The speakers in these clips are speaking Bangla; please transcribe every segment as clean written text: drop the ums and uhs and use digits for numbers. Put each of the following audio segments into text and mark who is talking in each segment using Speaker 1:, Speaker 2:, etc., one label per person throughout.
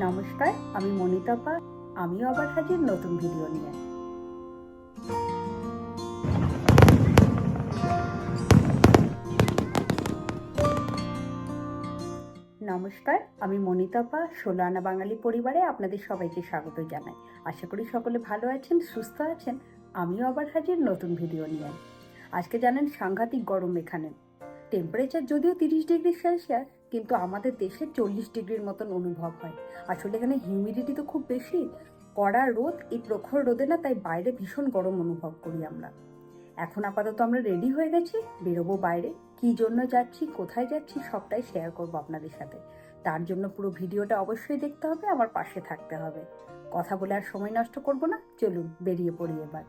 Speaker 1: নমস্কার, আমি মনিতাপা। আমিও আবার হাজির নতুন ভিডিও নিয়ে। নমস্কার, আমি মনিতাপা। ১৬ আনা বাঙালি পরিবারে আপনাদের সবাইকে স্বাগত জানাই। আশা করি সকলে ভালো আছেন, সুস্থ আছেন। আমিও আবার হাজির নতুন ভিডিও নিয়ে। আজকে জানেন সাংঘাতিক গরম এখানে। টেম্পারেচার যদিও 30 ডিগ্রি সেলসিয়াস, কিন্তু আমাদের দেশে 40 ডিগ্রির মতন অনুভব হয়। আসলে এখানে হিউমিডিটি তো খুব বেশি, কড়া রোদ, এই প্রখর রোদে না, তাই বাইরে ভীষণ গরম অনুভব করি আমরা। এখন আপাতত আমরা রেডি হয়ে গেছি, বেরোবো বাইরে। কি জন্য যাচ্ছি, কোথায় যাচ্ছি, সবটাই শেয়ার করবো আপনাদের সাথে। তার জন্য পুরো ভিডিওটা অবশ্যই দেখতে হবে, আমার পাশে থাকতে হবে। কথা বলে আর সময় নষ্ট করব না, চলুন বেরিয়ে পড়ি এবার।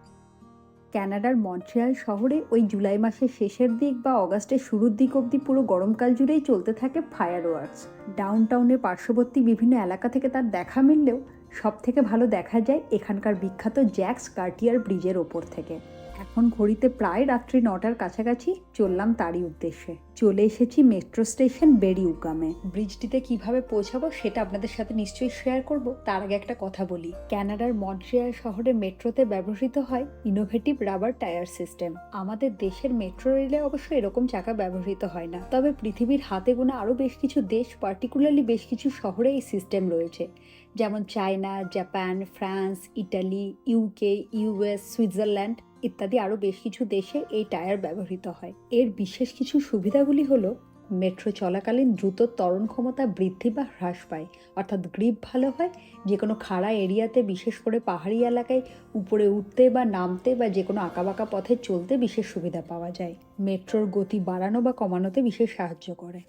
Speaker 1: ক্যানাডার মন্ট্রিয়াল শহরে ওই জুলাই মাসের শেষের দিক বা অগাস্টের শুরুর দিক অবধি পুরো গরমকাল জুড়েই চলতে থাকে ফায়ার ওয়ার্কস। ডাউনটাউনের পার্শ্ববর্তী বিভিন্ন এলাকা থেকে তার দেখা মিললেও সব থেকে ভালো দেখা যায় এখানকার বিখ্যাত জ্যাক্স কার্টিয়ার ব্রিজের ওপর থেকে। এখন ঘড়িতে প্রায় রাত্রি 9টার কাছাকাছি চললাম তারই উদ্দেশ্যে। চলে এসেছি মেট্রো স্টেশন বেরিউকামে। ব্রিজটিতে কিভাবে পৌঁছাবো সেটা আপনাদের সাথে নিশ্চয়ই শেয়ার করব। তার আগে একটা কথা বলি, ক্যানাডার মন্ট্রিয়াল শহরে মেট্রোতে ব্যবহৃত হয় ইনোভেটিভ রাবার টায়ার সিস্টেম। আমাদের দেশের মেট্রো রেলে অবশ্য এরকম চাকা ব্যবহৃত হয় না, তবে পৃথিবীর হাতে গোনা আরও বেশ কিছু দেশ, পার্টিকুলারলি বেশ কিছু শহরে এই সিস্টেম রয়েছে, যেমন China, Japan, France, Italy, UK, US, Switzerland ইত্যাদি আরও বেশ কিছু দেশে এই টায়ার ব্যবহৃত হয়। এর বিশেষ কিছু সুবিধাগুলি হলো, মেট্রো চলাকালীন দ্রুত ত্বরণ ক্ষমতা বৃদ্ধি বা হ্রাস পায়, অর্থাৎ গ্রিপ ভালো হয়। যে কোনো খাড়া এরিয়াতে, বিশেষ করে পাহাড়ি এলাকায় উপরে উঠতে বা নামতে বা যে কোনো আঁকাবাঁকা পথে চলতে বিশেষ সুবিধা পাওয়া যায়। মেট্রোর গতি বাড়ানো বা কমানোতে বিশেষ সাহায্য করে।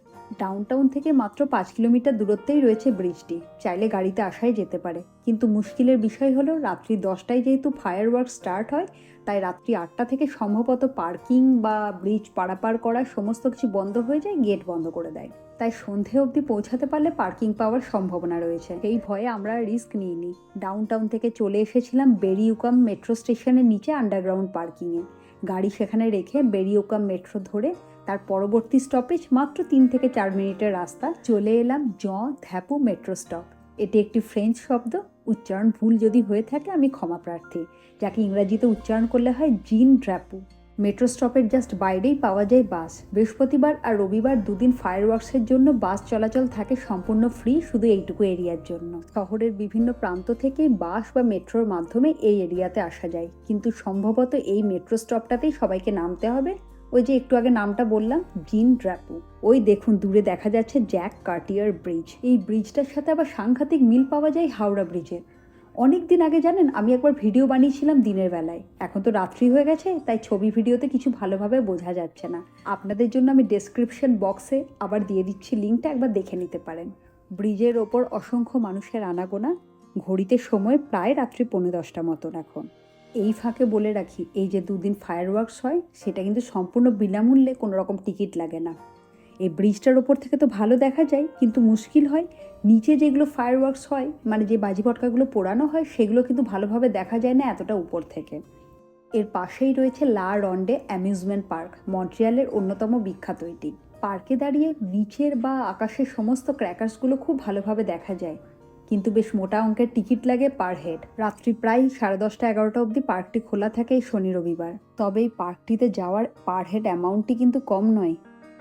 Speaker 1: ডাউনটাউন থেকে মাত্র 5 কিলোমিটার দূরত্বেই রয়েছে ব্রিজটি, চাইলে গাড়িতে আসাই যেতে পারে। কিন্তু মুশকিলের বিষয় হলো, রাত্রি 10টায় যেহেতু ফায়ার ওয়ার্ক স্টার্ট হয়, তাই রাত্রি 8টা থেকে সম্ভবত পার্কিং বা ব্রিজ পারাপার করার সমস্ত কিছু বন্ধ হয়ে যায়, গেট বন্ধ করে দেয়। তাই সন্ধে অবধি পৌঁছাতে পারলে পার্কিং পাওয়ার সম্ভাবনা রয়েছে। এই ভয়ে আমরা রিস্ক নিইনি। ডাউনটাউন থেকে চলে এসেছিলাম বেরিউকাম মেট্রো স্টেশনের নিচে আন্ডারগ্রাউন্ড পার্কিংয়ে। গাড়ি সেখানে রেখে বেরিউকাম মেট্রো ধরে তার পরবর্তী স্টপেজ মাত্র 3 থেকে 4 মিনিটের রাস্তা চলে এলাম ধ্যাপু মেট্রো স্টপ। এটি একটি ফ্রেঞ্চ শব্দ, উচ্চারণ ভুল যদি হয়ে থাকে আমি ক্ষমা প্রার্থী, যাকে ইংরাজিতে উচ্চারণ করলে হয় জিন ড্র্যাপু। মেট্রো স্টপের জাস্ট বাইরেই পাওয়া যায় বাস। বৃহস্পতিবার আর রবিবার দুদিন ফায়ার ওয়ার্কসের জন্য বাস চলাচল থাকে সম্পূর্ণ ফ্রি, শুধু এইটুকু এরিয়ার জন্য। শহরের বিভিন্ন প্রান্ত থেকে বাস বা মেট্রোর মাধ্যমে এই এরিয়াতে আসা যায়, কিন্তু সম্ভবত এই মেট্রো স্টপটাতেই সবাইকে নামতে হবে। ওই যে একটু আগে নামটা বললাম, জিন ড্র্যাপু। ওই দেখুন দূরে দেখা যাচ্ছে জ্যাক কার্টিয়ার ব্রিজ। এই ব্রিজটার সাথে আবার সাংঘাতিক মিল পাওয়া যায় হাওড়া ব্রিজের। অনেক দিন আগে জানেন আমি একবার ভিডিও বানিয়েছিলাম দিনের বেলায়। এখন তো রাত্রি হয়ে গেছে, তাই ছবি ভিডিওতে কিছু ভালোভাবে বোঝা যাচ্ছে না। আপনাদের জন্য আমি ডেসক্রিপশন বক্সে আবার দিয়ে দিচ্ছি লিঙ্কটা, একবার দেখে নিতে পারেন। ব্রিজের ওপর অসংখ্য মানুষের আনাগোনা। ঘড়িতে সময় প্রায় রাত্রি 10:45 মতন এখন। এই ফাঁকে বলে রাখি, এই যে দুদিন ফায়ার ওয়ার্কস হয় সেটা কিন্তু সম্পূর্ণ বিনামূল্যে, কোনো রকম টিকিট লাগে না। এই ব্রিজটার ওপর থেকে তো ভালো দেখা যায়, কিন্তু মুশকিল হয় নিচে যেগুলো ফায়ার ওয়ার্কস হয়, মানে যে বাজি পটকাগুলো পোড়ানো হয়, সেগুলো কিন্তু ভালোভাবে দেখা যায় না এতটা উপর থেকে। এর পাশেই রয়েছে লা রন্ডে অ্যামিউজমেন্ট পার্ক, মন্ট্রিয়ালের অন্যতম বিখ্যাত এটি। পার্কে দাঁড়িয়ে নিচের বা আকাশের সমস্ত ক্র্যাকার্সগুলো খুব ভালোভাবে দেখা যায়, কিন্তু বেশ মোটা অঙ্কের টিকিট লাগে পার হেড। রাত্রি প্রায় 10:30-11টা অবধি পার্কটি খোলা থাকে এই শনি রবিবার। তবে এই পার্কটিতে যাওয়ার পার হেড অ্যামাউন্টটি কিন্তু কম নয়,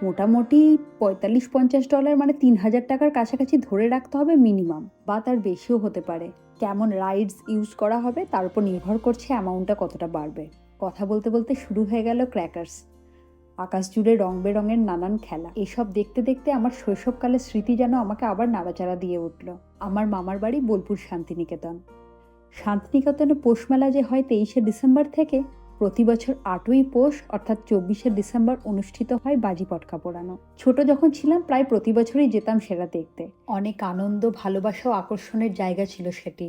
Speaker 1: মোটামুটি $45-50, মানে 3000 টাকার কাছাকাছি ধরে রাখতে হবে মিনিমাম, বা তার বেশিও হতে পারে। কেমন রাইডস ইউজ করা হবে তার উপর নির্ভর করছে অ্যামাউন্টটা কতটা বাড়বে। কথা বলতে বলতে শুরু হয়ে গেল ক্র্যাকার্স। আকাশ জুড়ে রং বেরঙের নানান খেলা। এসব দেখতে দেখতে আমার শৈশবকালের স্মৃতি যেন আমাকে আবার নাড়াচাড়া দিয়ে উঠল। আমার মামার বাড়ি বোলপুর শান্তিনিকেতন। শান্তিনিকেতনে পৌষ মেলা যে হয় 23শে ডিসেম্বর থেকে, প্রতি বছর 8ই পৌষ অর্থাৎ 24শে ডিসেম্বর অনুষ্ঠিত হয় বাজি পটকা পোড়ানো। ছোট যখন ছিলাম প্রায় প্রতি বছরই যেতাম সেটা দেখতে। অনেক আনন্দ, ভালোবাসা ও আকর্ষণের জায়গা ছিল সেটি।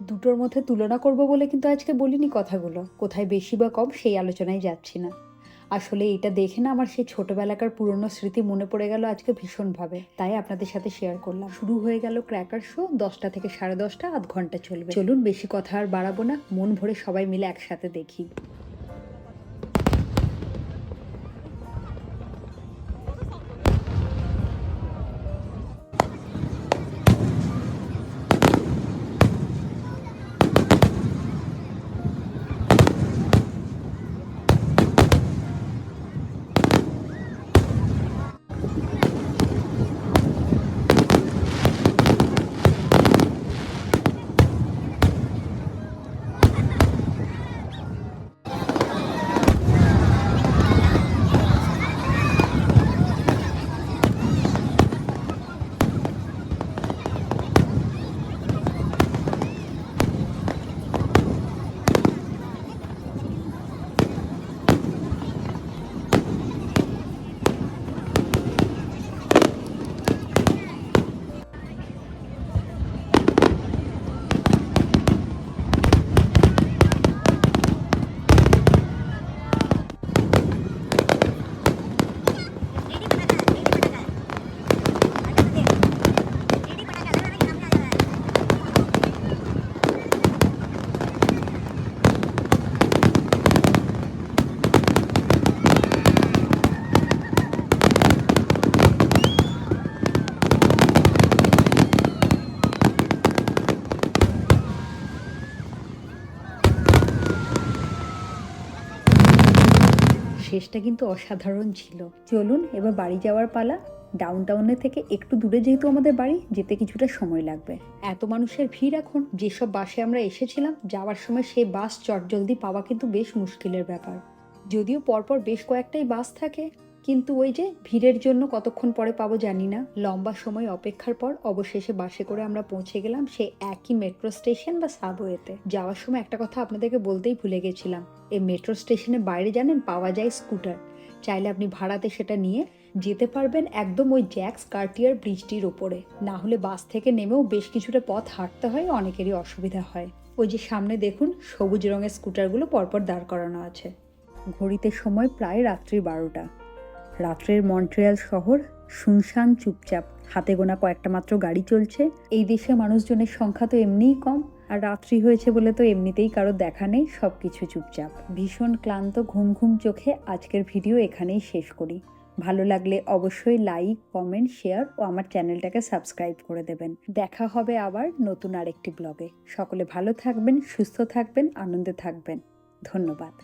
Speaker 1: দুটোর মধ্যে তুলনা করব বলে কিন্তু আজকে বলিনি কথাগুলো, কোথায় বেশি বা কম সেই আলোচনায় যাচ্ছি না। আসলে এটা দেখে না আমার সেই ছোটবেলাকার পুরনো স্মৃতি মনে পড়ে গেল আজকে ভীষণভাবে, তাই আপনাদের সাথে শেয়ার করলাম। শুরু হয়ে গেল ক্র্যাকার শো। 10টা থেকে 10:30, আধ ঘন্টা চলবে। চলুন বেশি কথা আর বাড়াবো না, মন ভরে সবাই মিলে একসাথে দেখি। শেষটা কিন্তু অসাধারণ ছিল। চলুন এবার বাড়ি যাওয়ার পালা। ডাউনটাউনে থেকে একটু দূরে যেহেতু আমাদের বাড়ি, যেতে কিছুটা সময় লাগবে। এত মানুষের ভিড় এখন, যেসব বাসে আমরা এসেছিলাম যাওয়ার সময় সেই বাস চটজলদি পাওয়া কিন্তু বেশ মুশকিলের ব্যাপার। যদিও পরপর বেশ কয়েকটাই বাস থাকে, কিন্তু ওই যে ভিড়ের জন্য কতক্ষণ পরে পাবো জানি না। লম্বা সময় অপেক্ষার পর অবশেষে বাসে করে আমরা পৌঁছে গেলাম সেই একই মেট্রো স্টেশন বা সাবওয়েতে। যাওয়ার সময় একটা কথা আপনাদেরকে বলতেই ভুলে গেছিলাম, এই মেট্রো স্টেশনের বাইরে জানেন পাওয়া যায় স্কুটার। চাইলে আপনি ভাড়াতে সেটা নিয়ে যেতে পারবেন একদম ওই জ্যাক্স কার্টিয়ার ব্রিজটির ওপরে। না হলে বাস থেকে নেমেও বেশ কিছুটা পথ হাঁটতে হয়, অনেকেরই অসুবিধা হয়। ওই যে সামনে দেখুন সবুজ রঙের স্কুটারগুলো পরপর দাঁড় করানো আছে। ঘড়িতে সময় প্রায় রাত্রি 12টা। রাত্রের মন্ট্রিয়াল শহর শুনশান চুপচাপ, হাতে গোনা কয়েকটা মাত্র গাড়ি চলছে। এই দেশে মানুষজনের সংখ্যা তো এমনিই কম, আর রাত্রি হয়েছে বলে তো এমনিতেই কারো দেখা নেই, সব কিছু চুপচাপ। ভীষণ ক্লান্ত, ঘুম ঘুম চোখে আজকের ভিডিও এখানেই শেষ করি। ভালো লাগলে অবশ্যই লাইক, কমেন্ট, শেয়ার ও আমার চ্যানেলটাকে সাবস্ক্রাইব করে দেবেন। দেখা হবে আবার নতুন আরেকটি ব্লগে। সকলে ভালো থাকবেন, সুস্থ থাকবেন, আনন্দে থাকবেন। ধন্যবাদ।